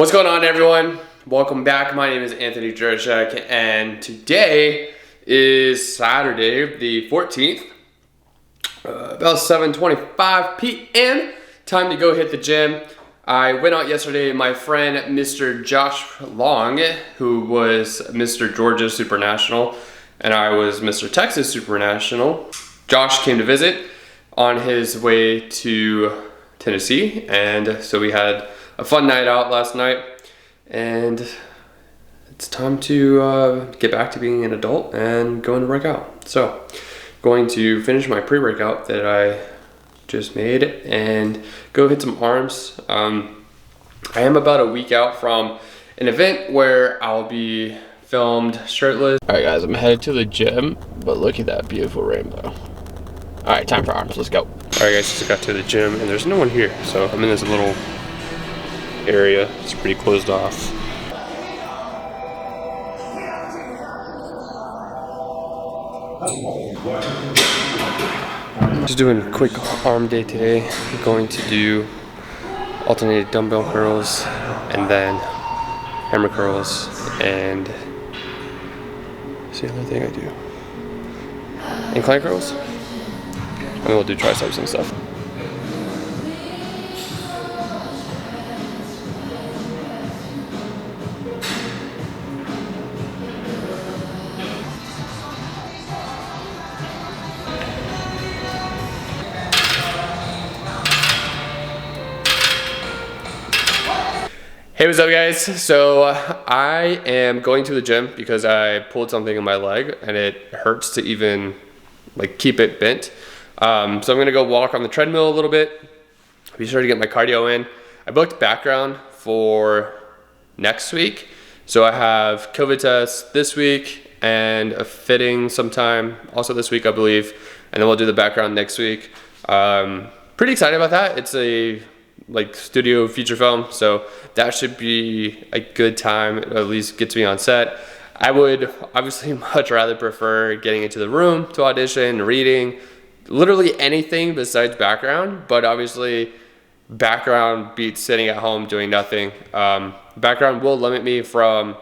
What's going on, everyone? Welcome back. My name is Anthony Jurczyk, and today is Saturday the 14th, about 7:25 p.m. Time to go hit the gym. I went out yesterday. My friend Mr. Josh Long, who was Mr. Georgia Super National, and I was Mr. Texas Super National. Josh came to visit on his way to Tennessee, and so we had a fun night out last night, and it's time to get back to being an adult and going to work out. So going to finish my pre-workout that I just made and go hit some arms. I am about a week out from an event where I'll be filmed shirtless. All right, guys, I'm headed to the gym, but look at that beautiful rainbow. All right, time for arms. Let's go. All right, guys, just got to the gym and there's no one here, so I'm in this little area. It's pretty closed off. Just doing a quick arm day today. I'm going to do alternated dumbbell curls and then hammer curls, and what's the other thing I do? Incline curls. And then we'll do triceps and stuff. Hey, what's up, guys? So I am going to the gym because I pulled something in my leg and it hurts to even keep it bent. So I'm gonna go walk on the treadmill a little bit. Be sure to get my cardio in. I booked background for next week. So I have COVID test this week and a fitting sometime also this week, I believe. And then we'll do the background next week. Pretty excited about that. It's a studio feature film, so that should be a good time. It at least gets me on set. I would obviously much rather prefer getting into the room to audition, reading, literally anything besides background, but obviously background beats sitting at home doing nothing. Background will limit me from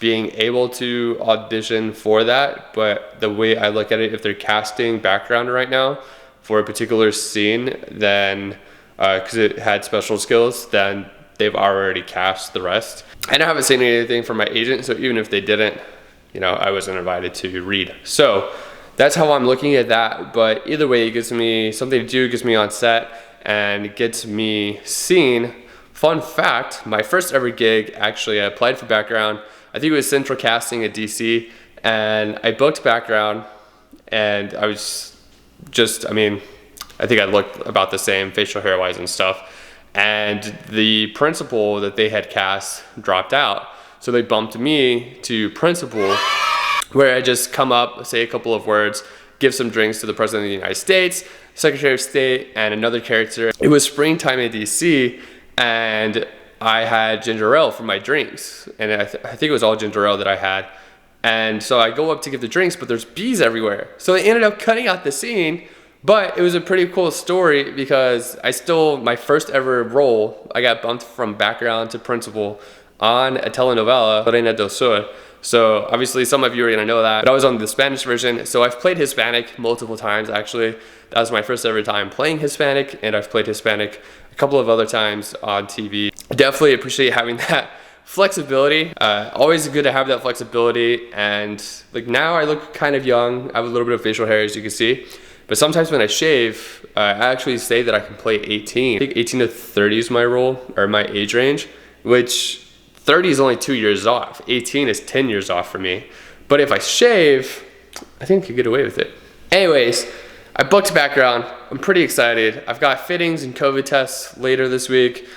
being able to audition for that, but the way I look at it, if they're casting background right now for a particular scene, then because it had special skills, then they've already cast the rest. And I haven't seen anything from my agent, so even if they didn't, I wasn't invited to read. So that's how I'm looking at that. But either way, it gives me something to do, gets me on set, and gets me seen. Fun fact, my first ever gig, actually, I applied for background. I think it was Central Casting at DC, and I booked background, and I was just, I think I looked about the same facial hair wise and stuff, and the principal that they had cast dropped out, so they bumped me to principal, where I just come up, say a couple of words, give some drinks to the President of the United States, Secretary of State, and another character. It was springtime in DC, and I had ginger ale for my drinks, and I think it was all ginger ale that I had. And so I go up to give the drinks, but there's bees everywhere, so they ended up cutting out the scene. But it was a pretty cool story because my first ever role, I got bumped from background to principal on a telenovela, Reina del Sur. So obviously some of you are gonna know that, but I was on the Spanish version. So I've played Hispanic multiple times, actually. That was my first ever time playing Hispanic, and I've played Hispanic a couple of other times on TV. I definitely appreciate having that flexibility. Always good to have that flexibility. And now I look kind of young. I have a little bit of facial hair, as you can see. But sometimes when I shave, I actually say that I can play 18. I think 18 to 30 is my role, or my age range, which 30 is only 2 years off. 18 is 10 years off for me. But if I shave, I think I could get away with it. Anyways, I booked background. I'm pretty excited. I've got fittings and COVID tests later this week.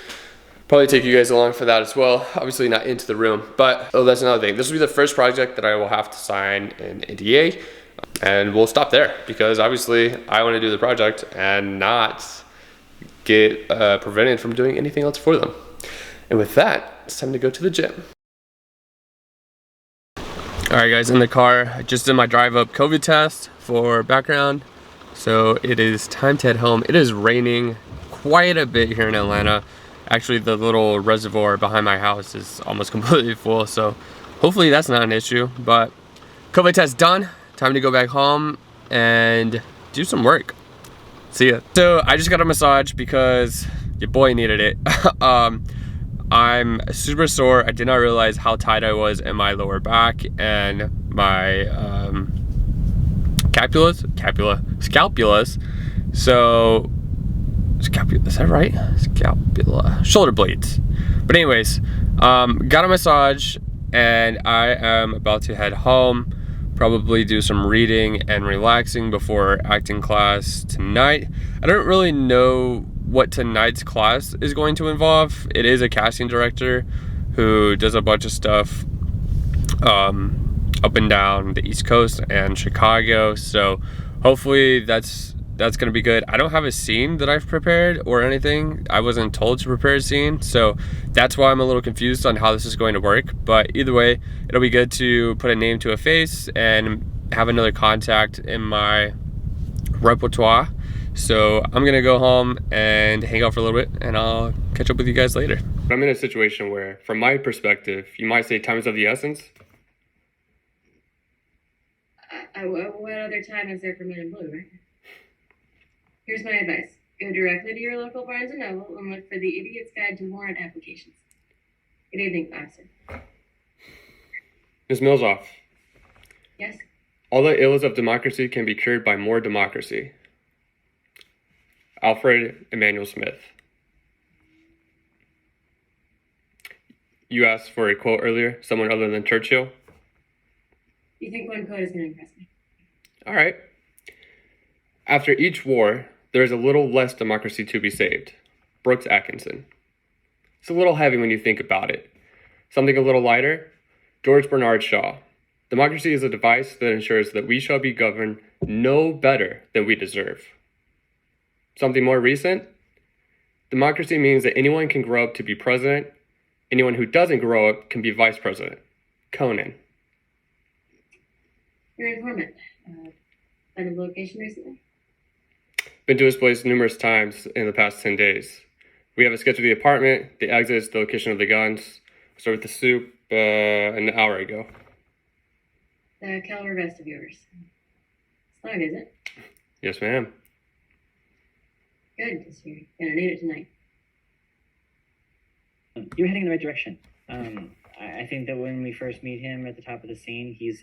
Probably take you guys along for that as well. Obviously not into the room, but that's another thing. This will be the first project that I will have to sign an NDA. And we'll stop there because obviously I want to do the project and not get prevented from doing anything else for them. And with that, it's time to go to the gym. All right, guys, in the car, I just did my drive up COVID test for background. So it is time to head home. It is raining quite a bit here in Atlanta. Actually, the little reservoir behind my house is almost completely full, so hopefully that's not an issue. But COVID test done. Time to go back home and do some work. See ya. So I just got a massage because your boy needed it. I'm super sore. I did not realize how tight I was in my lower back and my scapulus. So scapula, is that right? Scapula, shoulder blades. But anyways, got a massage and I am about to head home. Probably do some reading and relaxing before acting class tonight. I don't really know what tonight's class is going to involve. It is a casting director who does a bunch of stuff up and down the East Coast and Chicago, so hopefully that's gonna be good. I don't have a scene that I've prepared or anything. I wasn't told to prepare a scene, so that's why I'm a little confused on how this is going to work. But either way, it'll be good to put a name to a face and have another contact in my repertoire. So I'm gonna go home and hang out for a little bit, and I'll catch up with you guys later. I'm in a situation where, from my perspective, you might say time is of the essence. What other time is there for Men in Blue, right? Here's my advice. Go directly to your local Barnes & Noble and look for the Idiot's Guide to Warrant Applications. Good evening, officer. Ms. Millsoff. Yes? All the ills of democracy can be cured by more democracy. Alfred Emanuel Smith. You asked for a quote earlier, someone other than Churchill. You think one quote is going to impress me? All right. After each war, there is a little less democracy to be saved. Brooks Atkinson. It's a little heavy when you think about it. Something a little lighter? George Bernard Shaw. Democracy is a device that ensures that we shall be governed no better than we deserve. Something more recent? Democracy means that anyone can grow up to be president. Anyone who doesn't grow up can be vice president. Conan. Your informant. Find a location recently? Been to his place numerous times in the past 10 days. We have a sketch of the apartment, the exits, the location of the guns. I started with the soup an hour ago. The Keller vest of yours. Snug, is it? Yes, ma'am. Good, because you're gonna need it tonight. You're heading in the right direction. I think that when we first meet him at the top of the scene, he's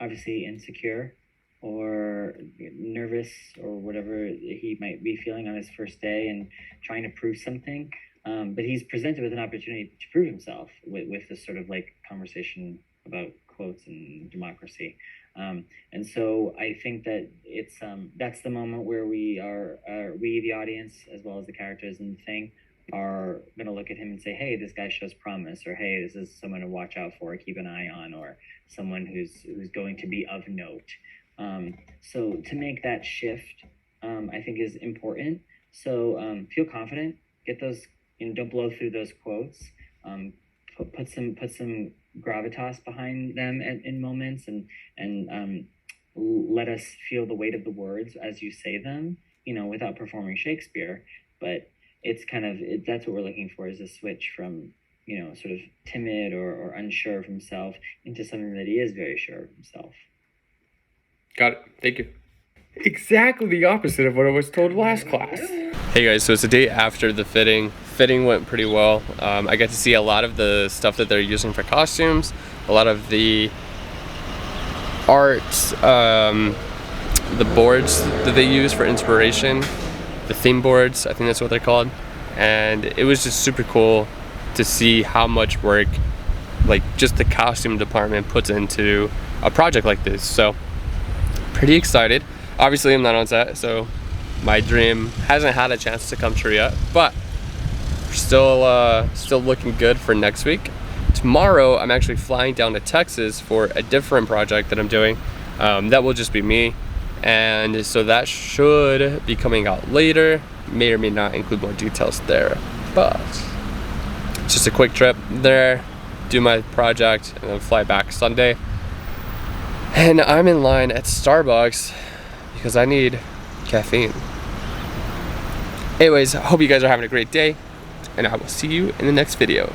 obviously insecure or nervous or whatever he might be feeling on his first day and trying to prove something. But he's presented with an opportunity to prove himself with this sort of like conversation about quotes and democracy. And so I think that it's that's the moment where we, the audience, as well as the characters in the thing, are going to look at him and say, hey, this guy shows promise, or hey, this is someone to watch out for, keep an eye on, or someone who's going to be of note. So to make that shift, I think is important. So feel confident, get those, don't blow through those quotes, put some gravitas behind them in moments, and let us feel the weight of the words as you say them, without performing Shakespeare. But it's kind of, that's what we're looking for, is a switch from, sort of timid or unsure of himself into something that he is very sure of himself. Got it. Thank you. Exactly the opposite of what I was told last class. Hey guys, so it's the day after the fitting. Fitting went pretty well. I got to see a lot of the stuff that they're using for costumes, a lot of the art, the boards that they use for inspiration, the theme boards, I think that's what they're called. And it was just super cool to see how much work, like just the costume department puts into a project like this. So pretty excited. Obviously I'm not on set, so my dream hasn't had a chance to come true yet, but we're still looking good for next week. Tomorrow I'm actually flying down to Texas for a different project that I'm doing. That will just be me, and so that should be coming out later. May or may not include more details there, but it's just a quick trip there, do my project, and then fly back Sunday. And I'm in line at Starbucks because I need caffeine. Anyways, I hope you guys are having a great day. and I will see you in the next video.